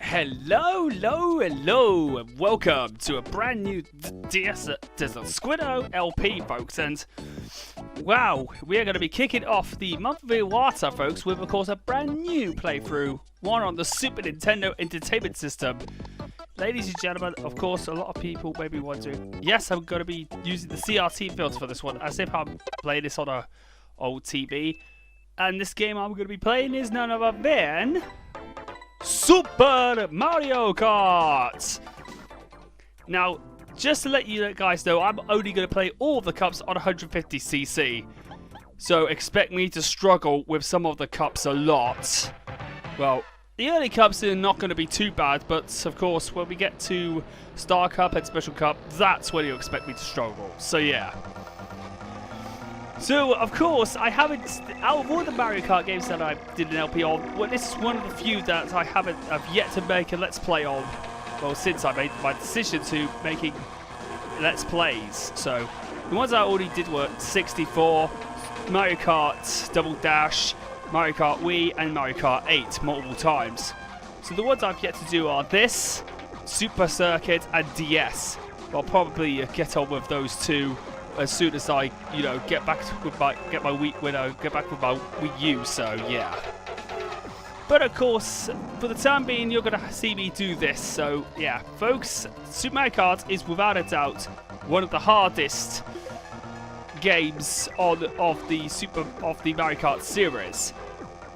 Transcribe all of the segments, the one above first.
Hello, and welcome to a brand new Kiddo LP, folks. And wow, we are going to be kicking off the Month of Iwata, folks, with of course a brand new playthrough, one on the Super Nintendo Entertainment System. Ladies and gentlemen, of course, a lot of people may be wondering, yes, I'm going to be using the CRT filter for this one, as if I'm playing this on a old TV. And this game I'm going to be playing is none other than Super Mario Kart! Now, just to let you guys know, I'm only going to play all the cups on 150cc. So expect me to struggle with some of the cups a lot. Well, the early cups are not going to be too bad, but of course, when we get to Star Cup and Special Cup, that's when you expect me to struggle. So yeah. So, of course, I haven't, out of all the Mario Kart games that I did an LP on, well, this is one of the few that I've yet to make a Let's Play on, well, since I made my decision to making Let's Plays. So, the ones I already did were 64, Mario Kart Double Dash, Mario Kart Wii, and Mario Kart 8 multiple times. So, the ones I've yet to do are this, Super Circuit, and DS. I'll probably get on with those two as soon as I, get back with my Wii U. So yeah. But of course, for the time being, you're gonna see me do this. So yeah, folks, Super Mario Kart is without a doubt one of the hardest games of the Mario Kart series.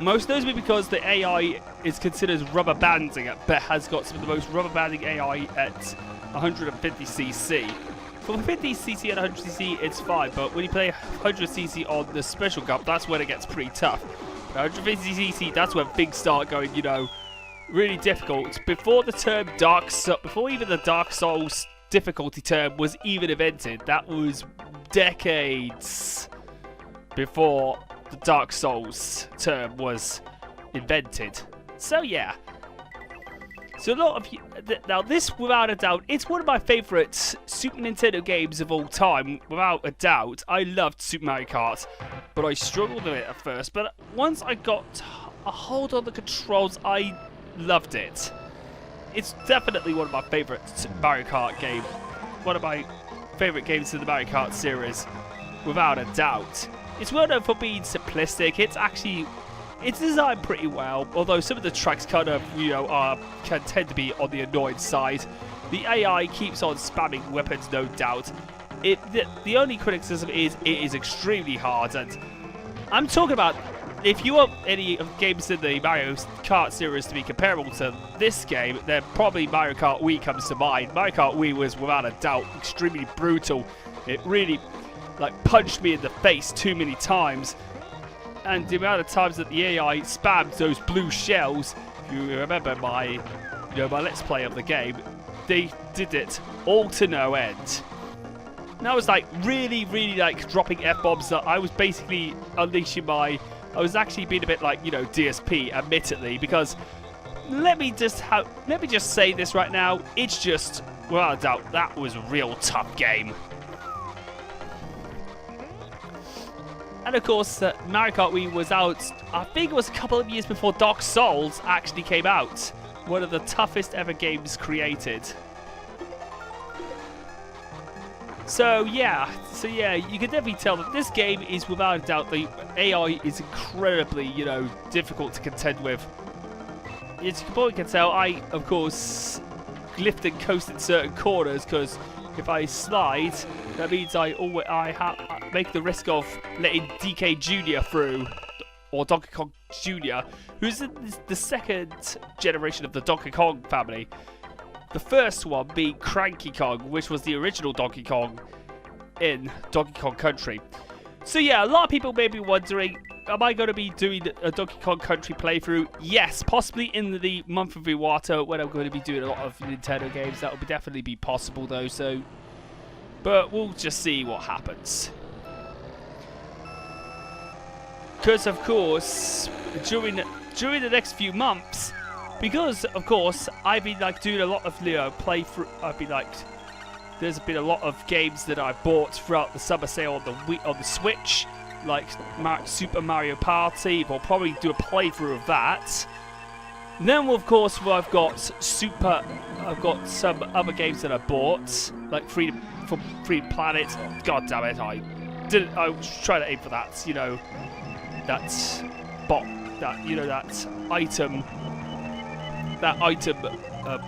Most notably because the AI is considered rubber banding, but has got some of the most rubber banding AI at 150cc. For 50cc and 100cc, it's fine, but when you play 100cc on the Special Cup, that's when it gets pretty tough. 150cc, that's when things start going, really difficult. Before even the Dark Souls difficulty term was even invented, that was decades before the Dark Souls term was invented. So yeah. So a lot of you, now this, without a doubt, it's one of my favourite Super Nintendo games of all time, without a doubt. I loved Super Mario Kart, but I struggled with it at first. But once I got a hold on the controls, I loved it. It's definitely one of my favourite Mario Kart games. One of my favourite games in the Mario Kart series, without a doubt. It's well known for being simplistic. It's designed pretty well, although some of the tracks kind of, can tend to be on the annoying side. The AI keeps on spamming weapons, no doubt. The only criticism is it is extremely hard, and I'm talking about, if you want any games in the Mario Kart series to be comparable to this game, then probably Mario Kart Wii comes to mind. Mario Kart Wii was, without a doubt, extremely brutal. It really, punched me in the face too many times. And the amount of times that the AI spammed those blue shells, if you remember my Let's Play of the game, they did it all to no end. And I was really dropping F-bombs that I was basically unleashing I was actually being a bit like, DSP, admittedly, because let me just say this right now, it's just, without a doubt, that was a real tough game. And of course, Mario Kart Wii was out, I think it was a couple of years before Dark Souls actually came out. One of the toughest ever games created. So yeah, you can definitely tell that this game is, without a doubt, the AI is incredibly, difficult to contend with. As you probably can tell, I, of course, lift and coast in certain corners, because if I slide, that means I make the risk of letting DK Jr. through, or Donkey Kong Jr., who's the second generation of the Donkey Kong family. The first one being Cranky Kong, which was the original Donkey Kong in Donkey Kong Country. So yeah, a lot of people may be wondering, am I going to be doing a Donkey Kong Country playthrough? Yes, possibly in the Month of Iwata, when I'm going to be doing a lot of Nintendo games. That will definitely be possible though, so... But we'll just see what happens. Because of course, during the next few months, because of course I've been doing a lot of playthrough. There's been a lot of games that I bought throughout the summer sale on the Switch, like Super Mario Party. We'll probably do a playthrough of that. Then, of course, I've got some other games that I bought, like Freedom Planet. God damn it, I was trying to aim for that, you know, that item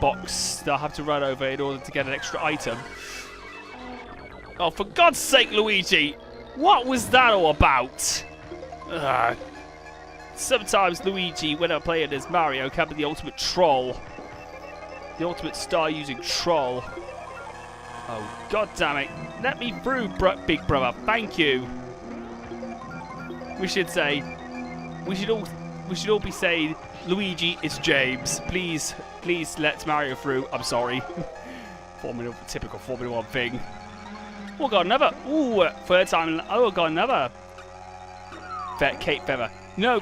box that I have to run over in order to get an extra item. Oh, for God's sake, Luigi! What was that all about? Sometimes Luigi, when I'm playing as Mario, can be the ultimate troll. The ultimate star-using troll. Oh, God damn it. Let me through, big brother. Thank you. We should all be saying, Luigi, it's James. Please let Mario through. I'm sorry. Typical Formula 1 thing. Oh, got another. Ooh, third time. Oh, got another. Cape Feather. No,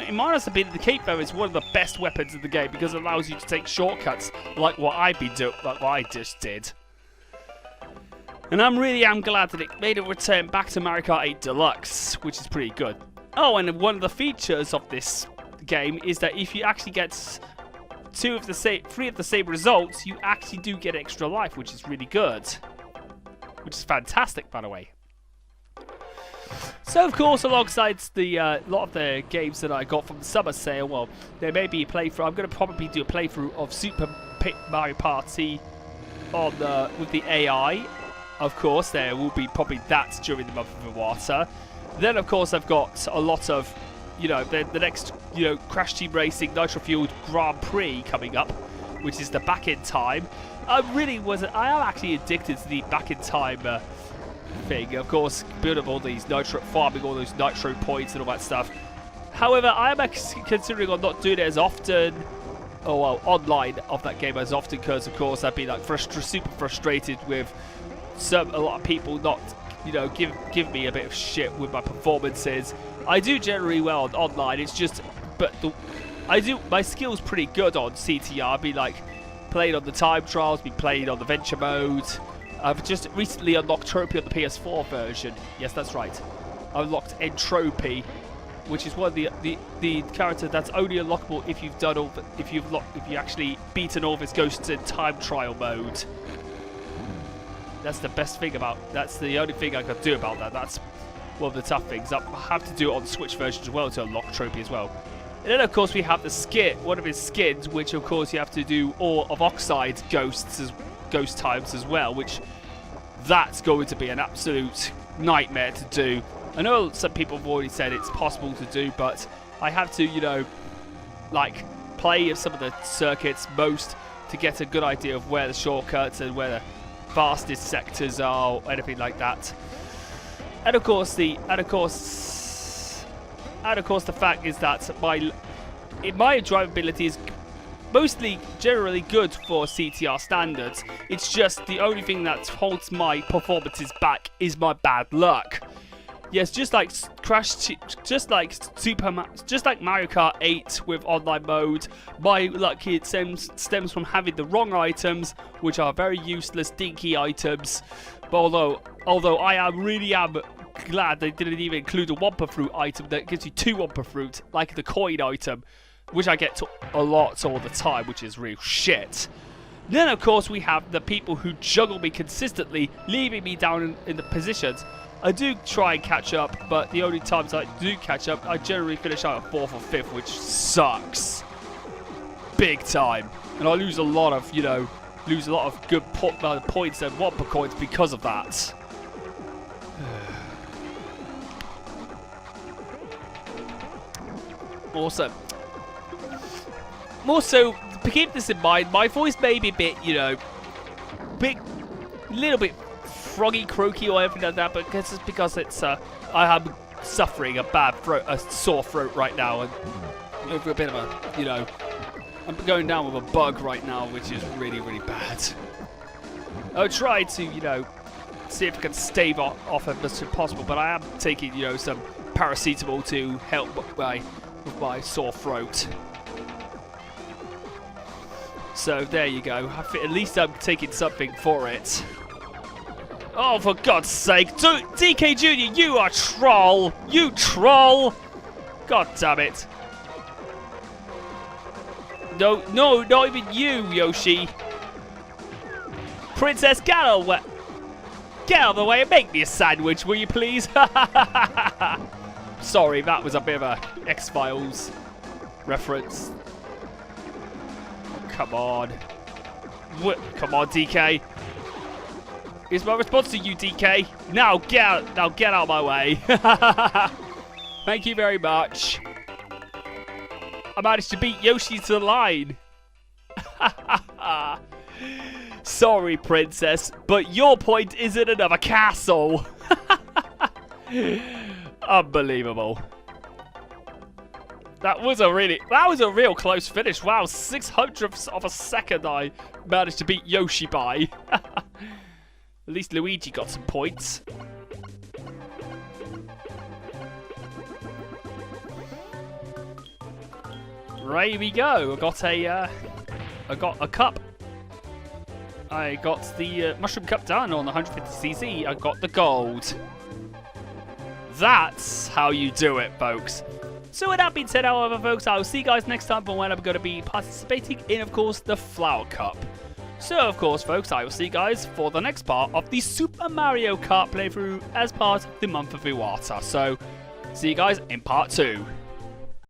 in my opinion, the Cape Feather is one of the best weapons in the game because it allows you to take shortcuts like what I just did. And I'm glad that it made a return back to Mario Kart 8 Deluxe, which is pretty good. Oh, and one of the features of this game is that if you actually get three of the same results, you actually do get extra life, which is really good. Which is fantastic, by the way. So, of course, alongside the lot of the games that I got from the summer sale, well, there may be a playthrough. I'm going to probably do a playthrough of Super Mario Party with the AI. Of course, there will be probably that during the month of Iwata. Then, of course, I've got a lot of, you know, the next, you know, Crash Team Racing Nitro Fueled Grand Prix coming up, which is the back in time. I am actually addicted to the back in time thing. Of course, building all these farming all those nitro points and all that stuff. However, I am considering on not doing it as often, online of that game as often, because of course I've been like super frustrated with a lot of people not, you know, give me a bit of shit with my performances. I do generally well on online. It's just, my skill's pretty good on CTR. I've been like playing on the time trials, been playing on the venture mode. I've just recently unlocked Tropy on the PS4 version. Yes, that's right. I unlocked Entropy, which is one of the character that's only unlockable if you've done if you actually beaten all of his ghosts in time trial mode. That's the best thing that's the only thing I could do about that. That's one of the tough things. I have to do it on the Switch version as well to unlock Tropy as well. And then of course we have the one of his skins, which of course you have to do all of Oxide's ghost times as well, which that's going to be an absolute nightmare to do. I know some people have already said it's possible to do, but I have to, you know, like play some of the circuits most to get a good idea of where the shortcuts and where the fastest sectors are, or anything like that. And of course the fact is that my drivability is mostly generally good for CTR standards. It's just the only thing that holds my performances back is my bad luck. Yes, just like Mario Kart 8 with online mode, my luck stems from having the wrong items, which are very useless, dinky items. But although I really am glad they didn't even include a Wumpa Fruit item that gives you 2 Wumpa Fruit, like the coin item, which I get a lot all the time, which is real shit. Then, of course, we have the people who juggle me consistently, leaving me down in the positions. I do try and catch up, but the only times I do catch up, I generally finish out at 4th or 5th, which sucks. Big time. And I lose a lot of, you know, good points and Wumpa coins because of that. Also, to keep this in mind, my voice may be a bit, you know, little bit froggy, croaky, or everything like that, but it's because it's I am suffering a sore throat right now, and over a bit of a, you know, I'm going down with a bug right now, which is really, really bad. I'll try to, you know, see if I can stave off as much as possible, but I am taking, you know, some paracetamol to help with my sore throat. So there you go. At least I'm taking something for it. Oh, for God's sake. DK Jr., you are troll. You troll. God damn it. No, no, not even you, Yoshi. Princess, get out of the way and make me a sandwich, will you please? Sorry, that was a bit of a X-Files reference. Come on. Come on, DK. Here's my response to you, DK. Now get out of my way. Thank you very much. I managed to beat Yoshi to the line. Sorry, Princess, but your point is in another castle. Unbelievable. That was a real close finish. Wow, 600ths of a second I managed to beat Yoshi by. At least Luigi got some points. Right, here we go. I got a cup. I got the Mushroom Cup done on the 150cc. I got the gold. That's how you do it, folks. So with that being said, however, folks, I will see you guys next time for when I'm going to be participating in, of course, the Flower Cup. So, of course, folks, I will see you guys for the next part of the Super Mario Kart playthrough as part of the Month of Iwata. So, see you guys in part 2.